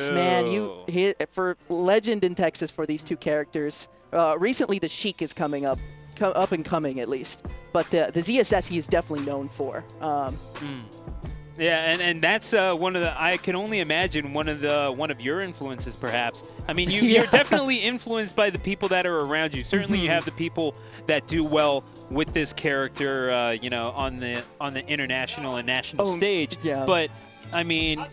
Texas, man. For legend in Texas for these two characters. Recently, the Sheik is coming up and coming at least. But the ZSS he is definitely known for. Yeah, and that's one of the. I can only imagine one of your influences, perhaps. I mean, you're definitely influenced by the people that are around you. Certainly, you have the people that do well with this character, you know, on the international and national stage. Yeah. But I mean,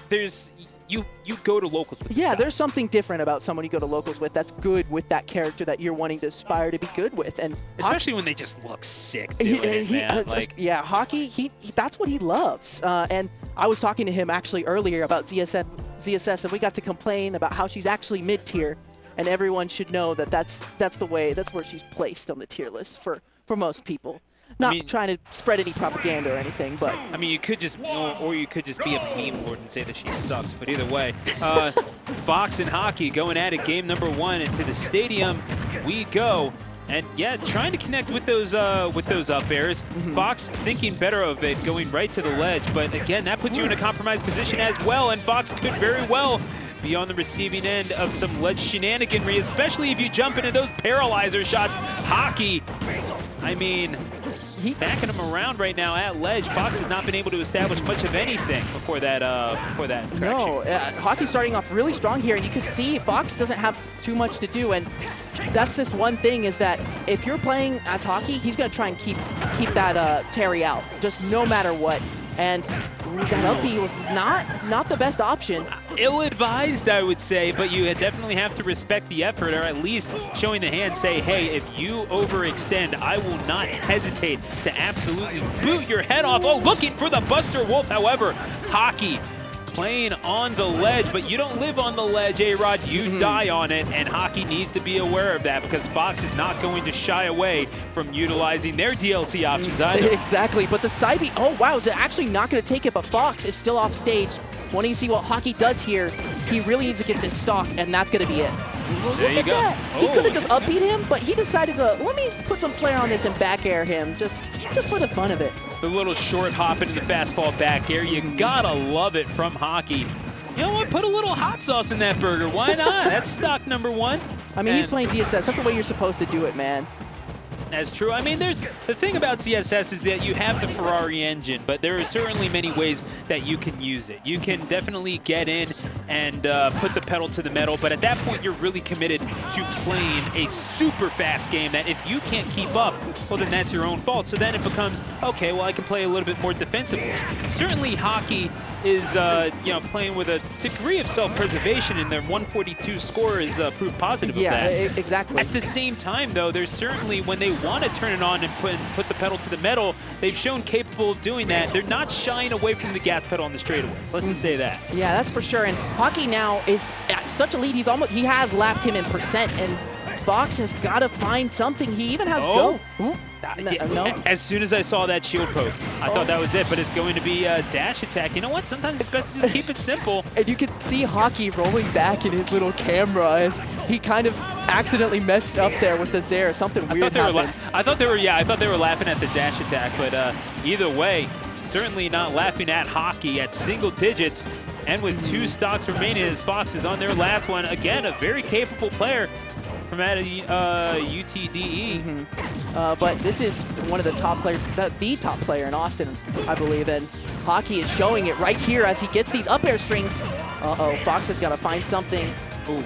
there's. You go to locals with this guy. There's something different about someone you go to locals with that's good with that character that you're wanting to aspire to be good with, and especially when they just look sick doing it, man. Hakii, that's what he loves. And I was talking to him actually earlier about ZSS, and we got to complain about how she's actually mid-tier, and everyone should know that that's where she's placed on the tier list for most people. Not trying to spread any propaganda or anything, but I mean, you could just, or you could just be a meme lord and say that she sucks. But either way, Fox and Hakii going at it, game number 1, into the stadium we go. And yeah, trying to connect with those up airs. Fox thinking better of it, going right to the ledge. But again, that puts you in a compromised position as well. And Fox could very well be on the receiving end of some ledge shenaniganry, especially if you jump into those paralyzer shots. Hakii, I mean, smacking him around right now at ledge. Fox has not been able to establish much of anything before that correction. No, Hakii's starting off really strong here, and you can see Fox doesn't have too much to do, and that's just one thing, is that if you're playing as Hakii, he's going to try and keep that Terry out, just no matter what. And that up B was not the best option. Ill-advised, I would say, but you definitely have to respect the effort, or at least showing the hand, say, hey, if you overextend, I will not hesitate to absolutely boot your head off. Oh, looking for the Buster Wolf, however. Hakii playing on the ledge, but you don't live on the ledge, A-Rod. You die on it, and Hakii needs to be aware of that, because Fox is not going to shy away from utilizing their DLC options either. Exactly, but the side B, oh wow, is it actually not going to take it, but Fox is still off stage. Wanting to see what Hakii does here. He really needs to get this stock, and that's going to be it. There you go. He could have just upbeat him, but he decided to, let me put some flair on this and back air him, just for the fun of it. The little short hop into the fastball back air. You gotta love it from Hakii. You know what? Put a little hot sauce in that burger. Why not? That's stock number 1. I mean, he's playing ZSS. That's the way you're supposed to do it, man. That's true. I mean, the thing about ZSS is that you have the Ferrari engine, but there are certainly many ways that you can use it. You can definitely get in and put the pedal to the metal, but at that point, you're really committed to playing a super fast game that if you can't keep up, well, then that's your own fault. So then it becomes, okay, well, I can play a little bit more defensively. Certainly, Hakii is playing with a degree of self-preservation, and their 142 score is proof positive of that. Yeah, exactly. At the same time, though, there's certainly, when they want to turn it on and put the pedal to the metal, they've shown capable of doing that. They're not shying away from the gas pedal on the straightaways. Let's just say that. Yeah, that's for sure. And Hakii now is at such a lead. He has lapped him in percent, and Fox has got to find something. He even has go. No. As soon as I saw that shield poke, I thought that was it, but it's going to be a dash attack. You know what? Sometimes it's best to just keep it simple. And you can see Hakii rolling back in his little camera as he kind of accidentally messed up there with the Zair. Something weird happened. I thought they were laughing at the dash attack, but either way, certainly not laughing at Hakii at single digits. And with 2 stocks remaining as Fox is on their last one, again, a very capable player from out of UTDe. But this is one of the top players, the top player in Austin, I believe, and Hakii is showing it right here as he gets these up air strings. Uh-oh, Fox has got to find something. Ooh.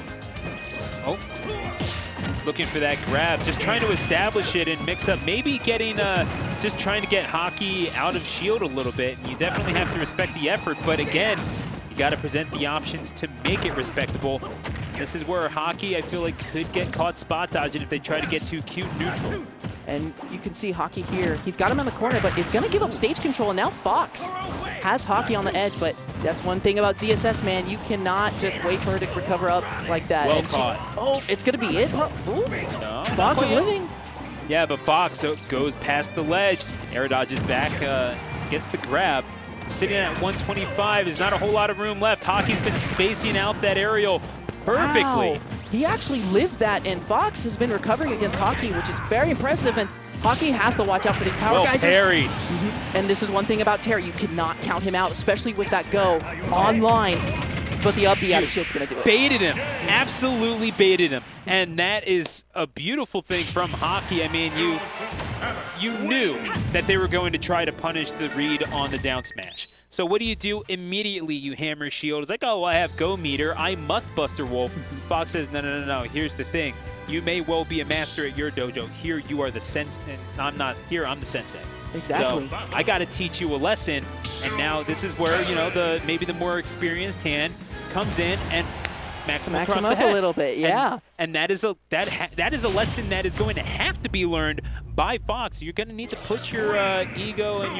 Oh. Looking for that grab, just trying to establish it and mix up, maybe getting, just trying to get Hakii out of shield a little bit. And you definitely have to respect the effort, but again, you got to present the options to make it respectable. This is where Hakii, I feel like, could get caught spot dodging if they try to get too cute neutral. And you can see Hakii here. He's got him in the corner, but is going to give up stage control. And now Fox has Hakii on the edge, but that's one thing about ZSS, man. You cannot just wait for her to recover up like that. Well caught. Oh, it's going to be it? Ooh. No, Fox is living. Yeah, but Fox goes past the ledge. Air dodges back, gets the grab. Sitting at 125, there's not a whole lot of room left. Hakii's been spacing out that aerial perfectly. Wow. He actually lived that, and Fox has been recovering against Hakii, which is very impressive, and Hakii has to watch out for these power guys. Parried. And this is one thing about Terry. You cannot count him out, especially with that go online. but the up B out of shield's going to do it. Baited him. Absolutely baited him. And that is a beautiful thing from Hakii. I mean, you knew that they were going to try to punish the read on the down smash. So what do? Immediately you hammer shield. It's like, oh, well, I have go meter. I must Buster Wolf. Fox says, no. Here's the thing. You may well be a master at your dojo. Here you are the sensei. I'm not here. I'm the sensei. Exactly. So I got to teach you a lesson. And now this is where, you know, maybe the more experienced hand comes in and smacks him across the head. A little bit, yeah. And that is a lesson that is going to have to be learned by Fox. You're going to need to put your ego and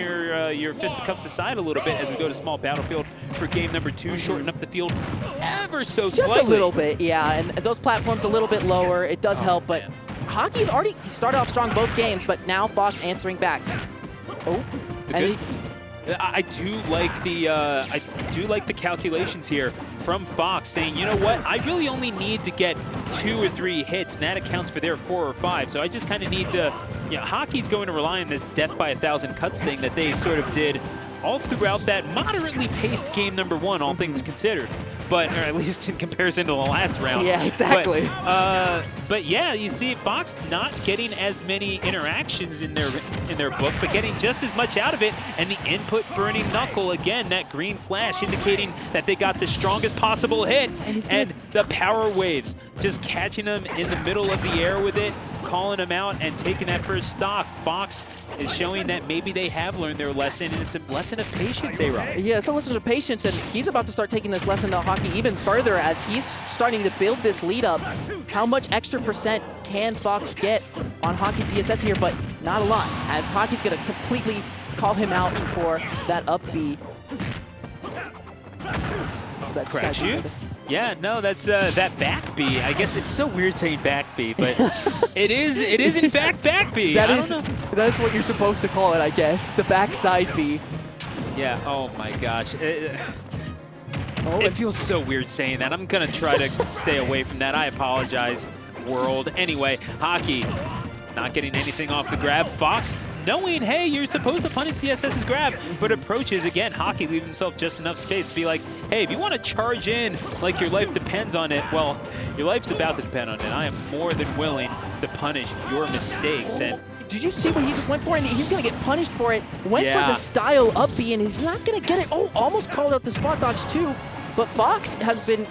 your fisticuffs aside a little bit as we go to small battlefield for game number 2. Shorten up the field ever so slightly. Just a little bit, yeah. And those platforms a little bit lower. It does help, but Hakii's already started off strong both games, but now Fox answering back. Oh, and I do like the calculations here from Fox saying, you know what, I really only need to get 2 or 3 hits, and that accounts for their 4 or 5. So I just kind of need to, you know, Hakii's going to rely on this death by 1,000 cuts thing that they sort of did all throughout that moderately paced game number 1, all things considered. But, or at least in comparison to the last round. Yeah, exactly. But yeah, you see Fox not getting as many interactions in their book, but getting just as much out of it. And the input burning knuckle, again, that green flash indicating that they got the strongest possible hit. And the power waves, just catching them in the middle of the air with it, calling them out and taking that first stock. Fox is showing that maybe they have learned their lesson, and it's a lesson of patience, A-Rod. Yeah, it's a lesson of patience, and he's about to start taking this lesson to Hakii even further as he's starting to build this lead up. How much extra percent can Fox get on Hakii's ZSS here? But not a lot, as Hakii's going to completely call him out for that up B. That's Crash you? Yeah, no, that's that back B. I guess it's so weird saying back B, but it is in fact back B. That's what you're supposed to call it, I guess. The backside B. Yeah, oh my gosh. It feels so weird saying that. I'm going to try to stay away from that. I apologize, world. Anyway, Hakii not getting anything off the grab. Fox knowing, hey, you're supposed to punish ZSS's grab, but approaches again. Hakii leaving himself just enough space to be like, hey, if you want to charge in like your life depends on it, well, your life's about to depend on it. I am more than willing to punish your mistakes. And did you see what he just went for? And he's going to get punished for it. Went for the style up B, and he's not going to get it. Oh, almost called out the spot dodge too. But Fox has been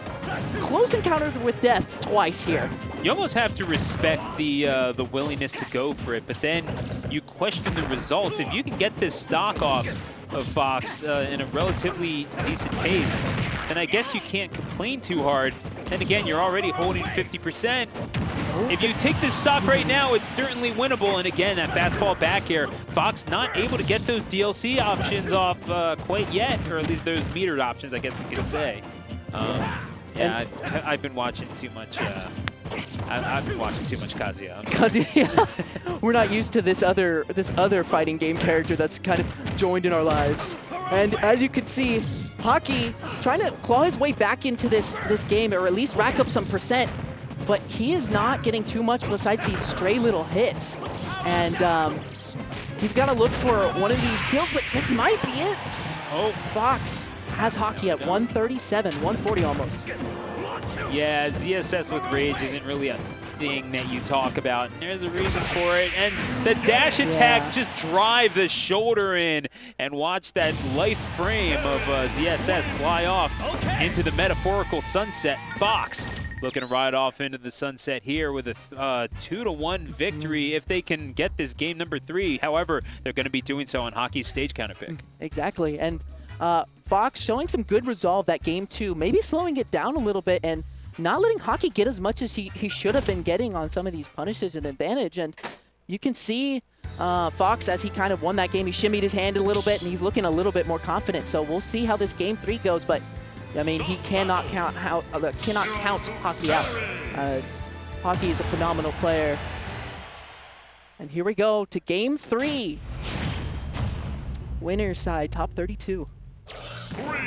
close encountered with death twice here. You almost have to respect the willingness to go for it, but then you question the results. If you can get this stock off of Fox in a relatively decent pace, then I guess you can't complain too hard. And again, you're already holding 50%. If you take this stock right now, it's certainly winnable. And again, that fastball back air, Fox not able to get those DLC options off quite yet, or at least those metered options, I guess we could say. Yeah, I've been watching too much. I've been watching too much Kazuya. Kazuya, we're not used to this other fighting game character that's kind of joined in our lives. And as you can see, Hakii trying to claw his way back into this game, or at least rack up some percent. But he is not getting too much besides these stray little hits. And he's got to look for one of these kills, but this might be it. Oh, Fox has Hakii at 137, 140 almost. Yeah, ZSS with Rage isn't really a thing that you talk about. And there's a reason for it. And the dash attack, just drive the shoulder in and watch that lithe frame of ZSS fly off into the metaphorical sunset. Fox looking to ride off into the sunset here with a 2-1 victory if they can get this game number 3. However, they're going to be doing so on Hakii's stage counter pick. Exactly. And Fox showing some good resolve that game 2, maybe slowing it down a little bit and not letting Hakii get as much as he should have been getting on some of these punishes and advantage. And you can see Fox, as he kind of won that game, he shimmied his hand a little bit and he's looking a little bit more confident. So we'll see how this game 3 goes. But I mean, he cannot count Hakii out. Hakii is a phenomenal player. And here we go to game 3. Winner's side, top 32.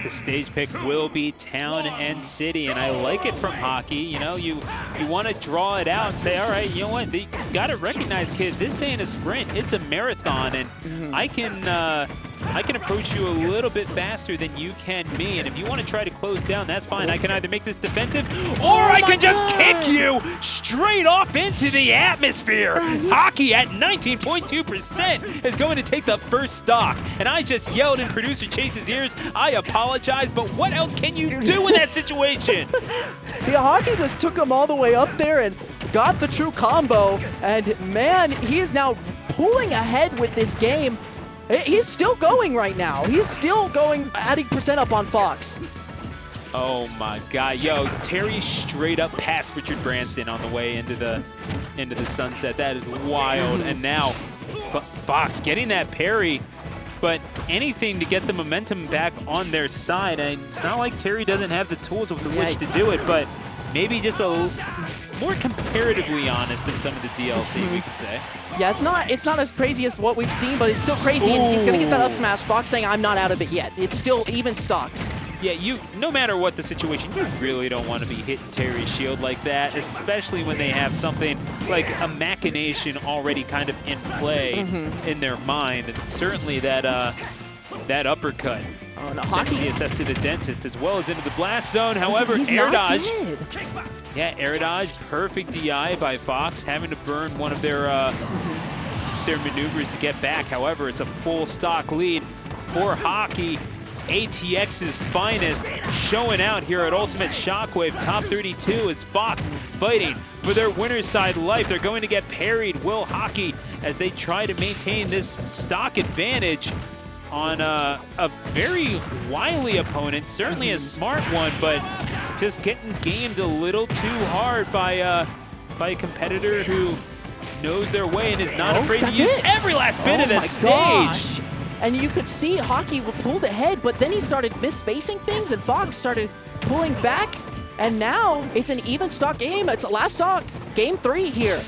The stage pick will be Town and City, and I like it from Hakii. You know, you want to draw it out and say, all right, you know what, you got to recognize, kid, this ain't a sprint, it's a marathon, and I can I can approach you a little bit faster than you can me, and if you want to try to close down, that's fine. I can either make this defensive, or I can just kick you straight off into the atmosphere. Hakii at 19.2% is going to take the first stock, and I just yelled in producer Chase's ears, I apologize, but what else can you do in that situation? Yeah, Hakii just took him all the way up there and got the true combo, and man, he is now pulling ahead with this game. He's still going right now. He's still going, adding percent up on Fox. Oh my God, yo, Terry straight up passed Richard Branson on the way into the sunset. That is wild. And now Fox getting that parry, but anything to get the momentum back on their side. And it's not like Terry doesn't have the tools with which to do it, but maybe just a more comparatively honest than some of the DLC, we could say. Yeah, it's not as crazy as what we've seen, but it's still crazy, and he's gonna get that up smash. Fox saying, I'm not out of it yet. It's still even stocks. Yeah, no matter what the situation, you really don't want to be hitting Terry's shield like that, especially when they have something like a machination already kind of in play in their mind. And certainly that uppercut sent ZSS to the dentist as well as into the blast zone. However, air dodge. Yeah, air dodge, perfect DI by Fox, having to burn one of their maneuvers to get back. However, it's a full stock lead for Hakii. ATX's finest showing out here at Ultimate Shockwave. Top 32 is Fox fighting for their winner's side life. They're going to get parried, will Hakii, as they try to maintain this stock advantage on a very wily opponent, certainly a smart one, but just getting gamed a little too hard by a competitor who knows their way and is not afraid to use every last bit of the stage. And you could see Hakii pulled ahead, but then he started misspacing things, and Fox started pulling back, and now it's an even stock game. It's a last stock, game 3 here.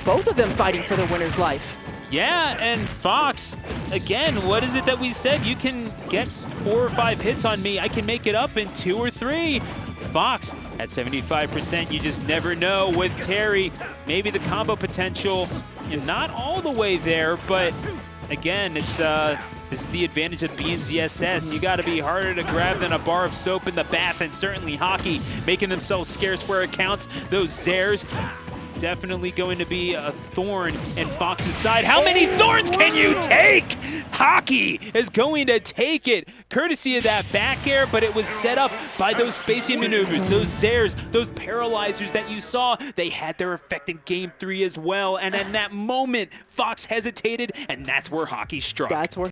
Both of them fighting for the winner's life. Yeah, and Fox, again, what is it that we said? You can get 4 or 5 hits on me. I can make it up in 2 or 3. Fox at 75%, you just never know with Terry. Maybe the combo potential is not all the way there, but again, it's this is the advantage of being ZSS. You got to be harder to grab than a bar of soap in the bath, and certainly Hakii making themselves scarce where it counts. Those Zers definitely going to be a thorn in Fox's side. How many thorns can you take? Hakii is going to take it, courtesy of that back air, but it was set up by those spacing maneuvers, those Zers, those paralyzers that you saw. They had their effect in game 3 as well, and in that moment, Fox hesitated, and that's where Hakii struck. That's where